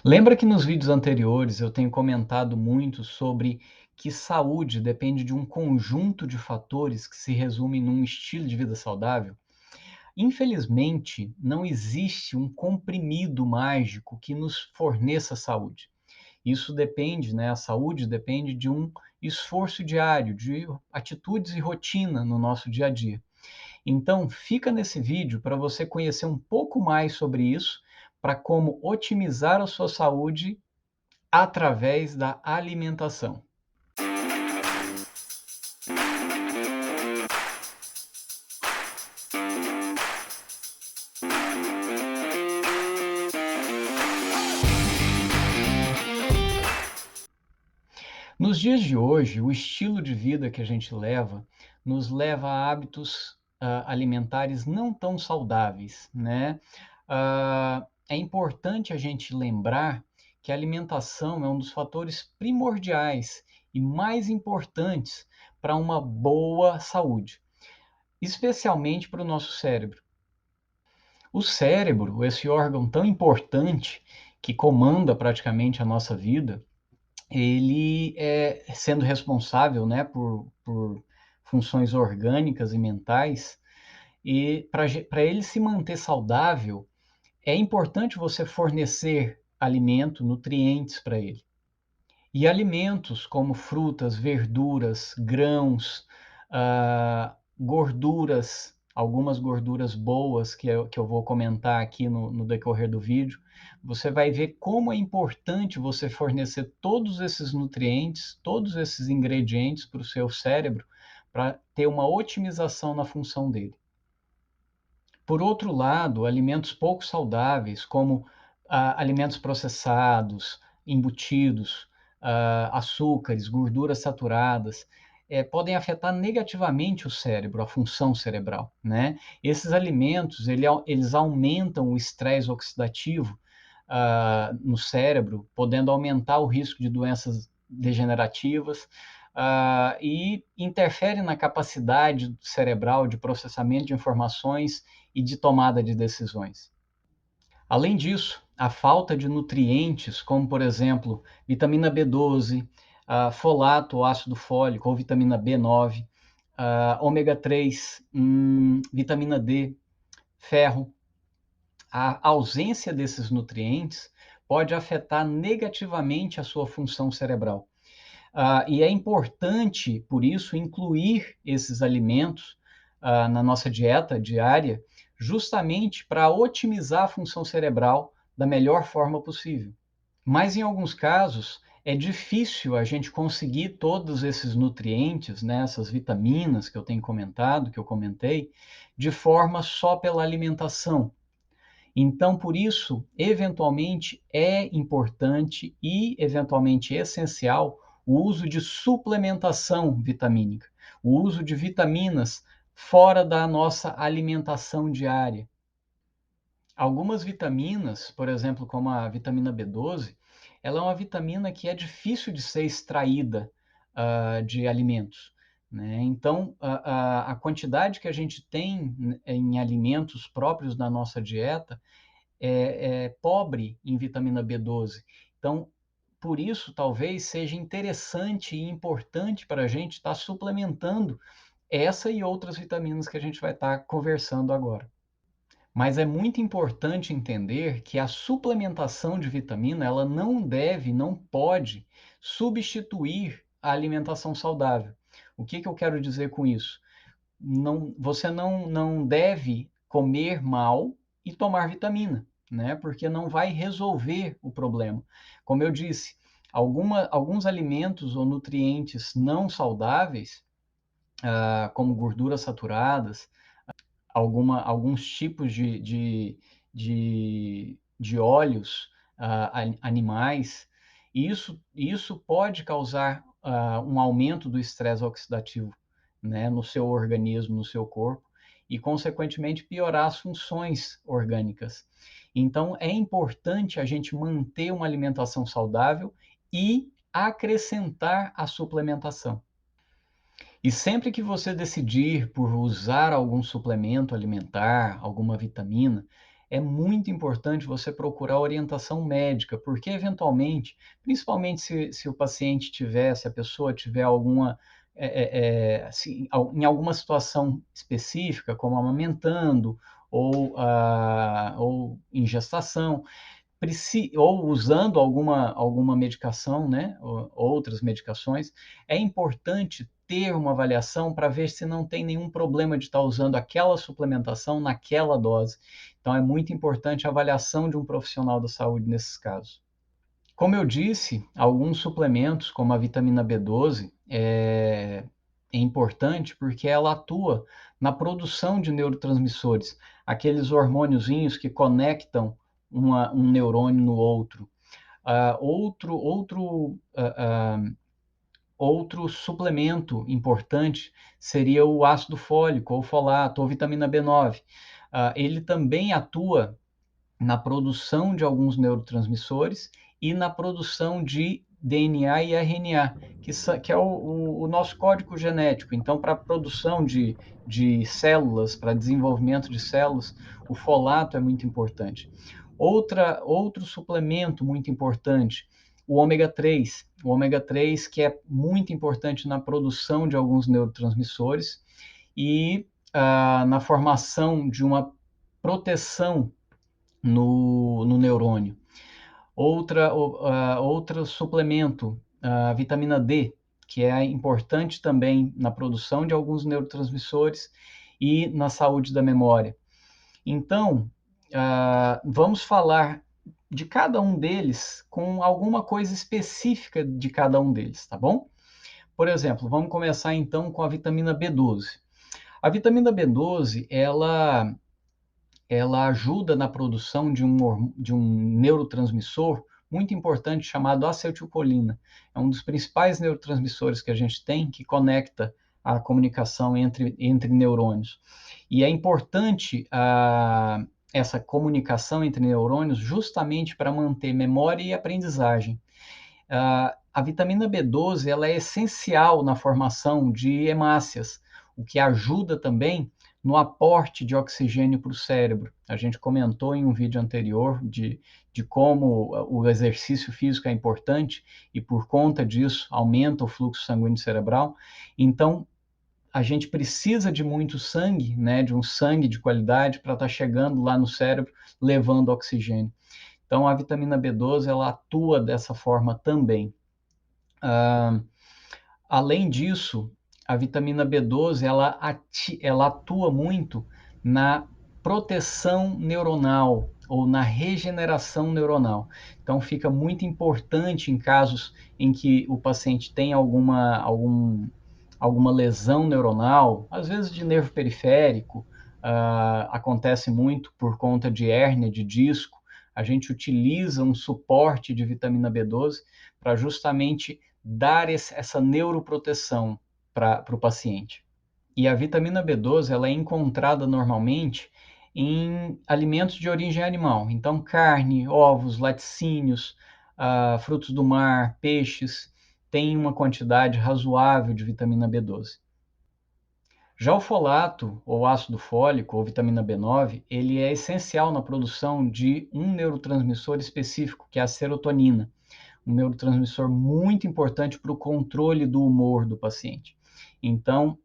Lembra que nos vídeos anteriores eu tenho comentado muito sobre que saúde depende de um conjunto de fatores que se resumem num estilo de vida saudável? Infelizmente, não existe um comprimido mágico que nos forneça saúde. Isso depende, né, a saúde depende de um esforço diário, de atitudes e rotina no nosso dia a dia. Então, fica nesse vídeo para você conhecer um pouco mais sobre isso, para como otimizar a sua saúde através da alimentação. Nos dias de hoje, o estilo de vida que a gente leva, nos leva a hábitos, alimentares não tão saudáveis, né. É importante a gente lembrar que a alimentação é um dos fatores primordiais e mais importantes para uma boa saúde, especialmente para o nosso cérebro. O cérebro, esse órgão tão importante que comanda praticamente a nossa vida, ele é sendo responsável, né, por funções orgânicas e mentais, e para ele se manter saudável, é importante você fornecer alimento, nutrientes para ele. E alimentos como frutas, verduras, grãos, gorduras, algumas gorduras boas que eu vou comentar aqui no decorrer do vídeo, você vai ver como é importante você fornecer todos esses nutrientes, todos esses ingredientes para o seu cérebro, para ter uma otimização na função dele. Por outro lado, alimentos pouco saudáveis, como alimentos processados, embutidos, açúcares, gorduras saturadas, podem afetar negativamente o cérebro, a função cerebral, né. Esses alimentos, eles aumentam o estresse oxidativo, no cérebro, podendo aumentar o risco de doenças degenerativas, e interfere na capacidade cerebral de processamento de informações e de tomada de decisões. Além disso, a falta de nutrientes, como por exemplo, vitamina B12, folato ou ácido fólico ou vitamina B9, ômega 3, vitamina D, ferro, a ausência desses nutrientes pode afetar negativamente a sua função cerebral. E é importante, por isso, incluir esses alimentos na nossa dieta diária, justamente para otimizar a função cerebral da melhor forma possível. Mas em alguns casos é difícil a gente conseguir todos esses nutrientes, né, essas vitaminas que eu tenho comentado, que eu comentei, de forma só pela alimentação. Então, por isso, eventualmente é importante e eventualmente essencial o uso de suplementação vitamínica, o uso de vitaminas fora da nossa alimentação diária. Algumas vitaminas, por exemplo, como a vitamina B12, ela é uma vitamina que é difícil de ser extraída, de alimentos, né. Então, a quantidade que a gente tem em alimentos próprios da nossa dieta é pobre em vitamina B12. Então, por isso, talvez seja interessante e importante para a gente estar suplementando essa e outras vitaminas que a gente vai estar conversando agora. Mas é muito importante entender que a suplementação de vitamina, ela não deve, não pode substituir a alimentação saudável. O que que eu quero dizer com isso? Você não deve comer mal e tomar vitamina, né, porque não vai resolver o problema. Como eu disse, alguns alimentos ou nutrientes não saudáveis, como gorduras saturadas, alguns tipos de óleos, animais, isso pode causar, um aumento do estresse oxidativo, né, no seu organismo, no seu corpo, e consequentemente piorar as funções orgânicas. Então é importante a gente manter uma alimentação saudável e acrescentar a suplementação. E sempre que você decidir por usar algum suplemento alimentar, alguma vitamina, é muito importante você procurar orientação médica, porque eventualmente, principalmente se o paciente tiver, se a pessoa tiver alguma, assim, em alguma situação específica, como amamentando ou em gestação, ou usando alguma medicação, né, ou outras medicações, é importante ter uma avaliação para ver se não tem nenhum problema de estar usando aquela suplementação naquela dose. Então, é muito importante a avaliação de um profissional da saúde nesses casos. Como eu disse, alguns suplementos, como a vitamina B12, é importante porque ela atua na produção de neurotransmissores, aqueles hormôniozinhos que conectam um neurônio no outro. Ah, outro suplemento importante seria o ácido fólico, ou folato, ou vitamina B9. Ele também atua na produção de alguns neurotransmissores e na produção de DNA e RNA, que é o nosso código genético. Então, para a produção de células, para desenvolvimento de células, o folato é muito importante. Outro suplemento muito importante, o ômega 3. O ômega 3, que é muito importante na produção de alguns neurotransmissores e na formação de uma proteção no neurônio. Outro suplemento, a vitamina D, que é importante também na produção de alguns neurotransmissores e na saúde da memória. Então, vamos falar de cada um deles com alguma coisa específica de cada um deles, tá bom? Por exemplo, vamos começar então com a vitamina B12. A vitamina B12, ela ajuda na produção de um neurotransmissor muito importante chamado acetilcolina. É um dos principais neurotransmissores que a gente tem que conecta a comunicação entre neurônios. E é importante essa comunicação entre neurônios justamente para manter memória e aprendizagem. A vitamina B12 ela é essencial na formação de hemácias, o que ajuda também no aporte de oxigênio para o cérebro. A gente comentou em um vídeo anterior de como o exercício físico é importante e, por conta disso, aumenta o fluxo sanguíneo cerebral. Então, a gente precisa de muito sangue, né, de um sangue de qualidade para estar chegando lá no cérebro, levando oxigênio. Então, a vitamina B12 ela atua dessa forma também. Além disso, a vitamina B12 ela atua muito na proteção neuronal ou na regeneração neuronal. Então, fica muito importante em casos em que o paciente tem alguma lesão neuronal, às vezes de nervo periférico, acontece muito por conta de hérnia de disco. A gente utiliza um suporte de vitamina B12 para justamente dar essa neuroproteção para o paciente. E a vitamina B12 ela é encontrada normalmente em alimentos de origem animal, então carne, ovos, laticínios, frutos do mar, peixes, têm uma quantidade razoável de vitamina B12. Já o folato, ou ácido fólico, ou vitamina B9, ele é essencial na produção de um neurotransmissor específico, que é a serotonina, um neurotransmissor muito importante para o controle do humor do paciente. Então,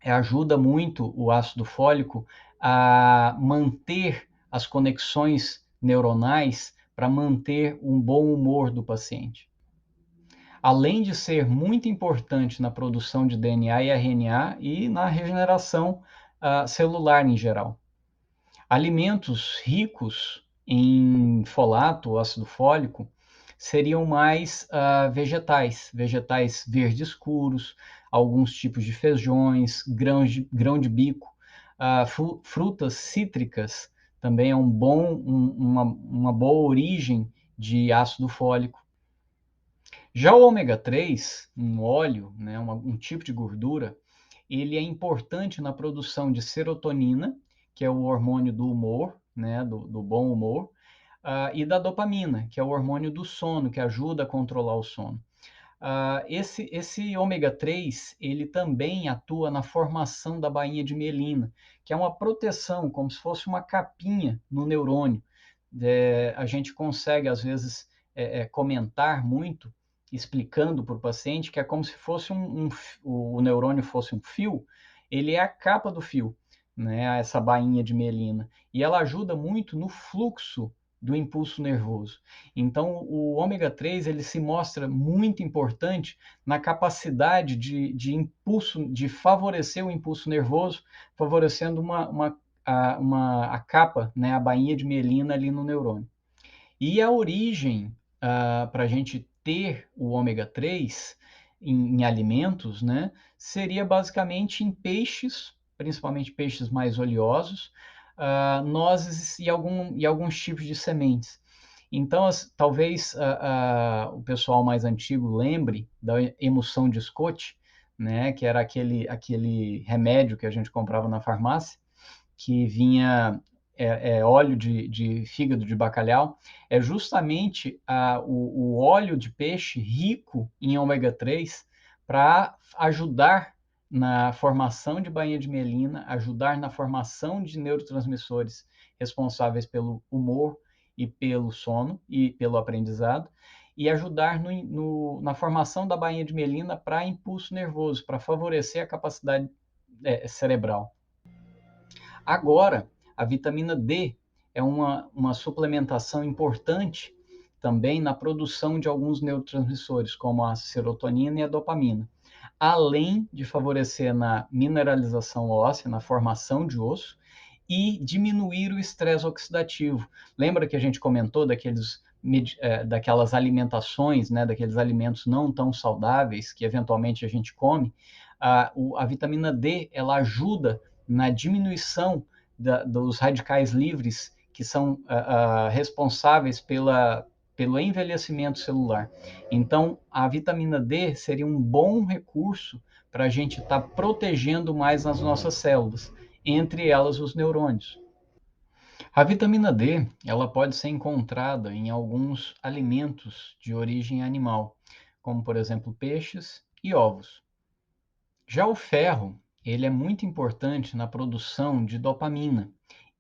ajuda muito o ácido fólico a manter as conexões neuronais para manter um bom humor do paciente. Além de ser muito importante na produção de DNA e RNA e na regeneração celular em geral. Alimentos ricos em folato, ácido fólico, seriam mais vegetais verdes escuros, alguns tipos de feijões, grão de bico, frutas cítricas também é uma boa origem de ácido fólico. Já o ômega 3, um óleo, né, um tipo de gordura, ele é importante na produção de serotonina, que é o hormônio do humor, né, do bom humor, e da dopamina, que é o hormônio do sono, que ajuda a controlar o sono. Esse ômega 3, ele também atua na formação da bainha de mielina, que é uma proteção, como se fosse uma capinha no neurônio. A gente consegue, às vezes, comentar muito, explicando para o paciente que é como se fosse o neurônio fosse um fio, ele é a capa do fio, né, essa bainha de mielina, e ela ajuda muito no fluxo do impulso nervoso. Então, o ômega 3 ele se mostra muito importante na capacidade de impulso, de favorecer o impulso nervoso, favorecendo a capa, né, a bainha de mielina ali no neurônio. E a origem para a gente ter o ômega 3 em alimentos, né, seria basicamente em peixes, principalmente peixes mais oleosos, nozes e alguns tipos de sementes. Então, talvez o pessoal mais antigo lembre da emulsão de Scott, né, que era aquele remédio que a gente comprava na farmácia, que vinha óleo de fígado de bacalhau, é justamente o óleo de peixe rico em ômega 3 para ajudar na formação de bainha de mielina, ajudar na formação de neurotransmissores responsáveis pelo humor e pelo sono e pelo aprendizado, e ajudar na formação da bainha de mielina para impulso nervoso, para favorecer a capacidade cerebral. Agora, a vitamina D é uma suplementação importante também na produção de alguns neurotransmissores, como a serotonina e a dopamina, além de favorecer na mineralização óssea, na formação de osso, e diminuir o estresse oxidativo. Lembra que a gente comentou daquelas alimentações, né, daqueles alimentos não tão saudáveis que eventualmente a gente come? A vitamina D ela ajuda na diminuição dos radicais livres que são responsáveis pelo envelhecimento celular. Então, a vitamina D seria um bom recurso para a gente estar protegendo mais as nossas células, entre elas os neurônios. A vitamina D, ela pode ser encontrada em alguns alimentos de origem animal, como por exemplo peixes e ovos. Já o ferro, ele é muito importante na produção de dopamina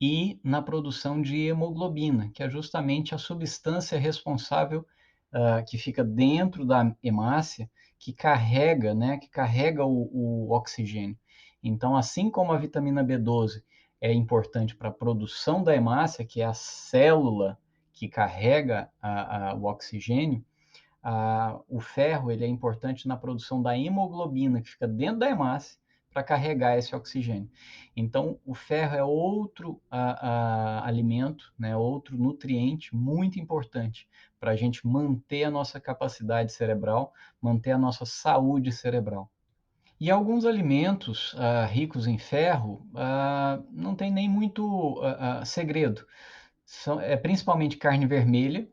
e na produção de hemoglobina, que é justamente a substância responsável que fica dentro da hemácia, que carrega o oxigênio. Então, assim como a vitamina B12 é importante para a produção da hemácia, que é a célula que carrega o oxigênio, o ferro ele é importante na produção da hemoglobina, que fica dentro da hemácia, para carregar esse oxigênio. Então, o ferro é outro alimento, né, outro nutriente muito importante para a gente manter a nossa capacidade cerebral, manter a nossa saúde cerebral. E alguns alimentos ricos em ferro não tem nem muito segredo. Principalmente carne vermelha,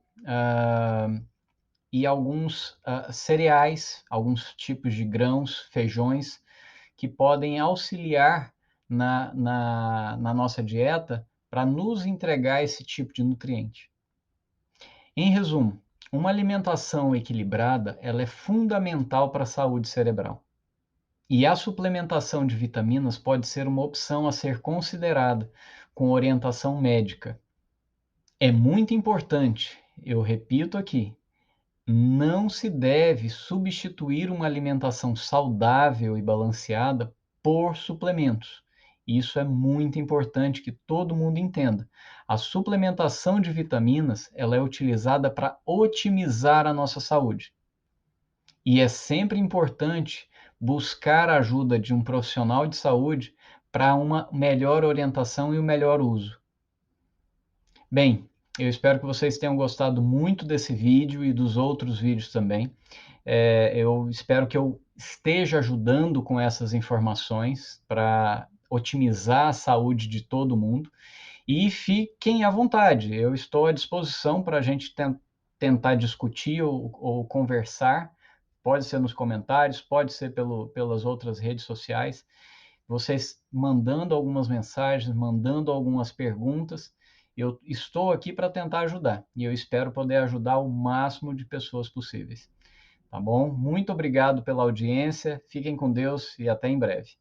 e alguns cereais, alguns tipos de grãos, feijões, que podem auxiliar na nossa dieta para nos entregar esse tipo de nutriente. Em resumo, uma alimentação equilibrada ela é fundamental para a saúde cerebral. E a suplementação de vitaminas pode ser uma opção a ser considerada com orientação médica. É muito importante, eu repito aqui, não se deve substituir uma alimentação saudável e balanceada por suplementos. Isso é muito importante que todo mundo entenda. A suplementação de vitaminas, ela é utilizada para otimizar a nossa saúde. E é sempre importante buscar a ajuda de um profissional de saúde para uma melhor orientação e um melhor uso. Bem, eu espero que vocês tenham gostado muito desse vídeo e dos outros vídeos também. Eu espero que eu esteja ajudando com essas informações para otimizar a saúde de todo mundo. E fiquem à vontade, eu estou à disposição para a gente tentar discutir ou conversar. Pode ser nos comentários, pode ser pelas outras redes sociais. Vocês mandando algumas mensagens, mandando algumas perguntas. Eu estou aqui para tentar ajudar e eu espero poder ajudar o máximo de pessoas possíveis. tá bom? Muito obrigado pela audiência, fiquem com Deus e até em breve.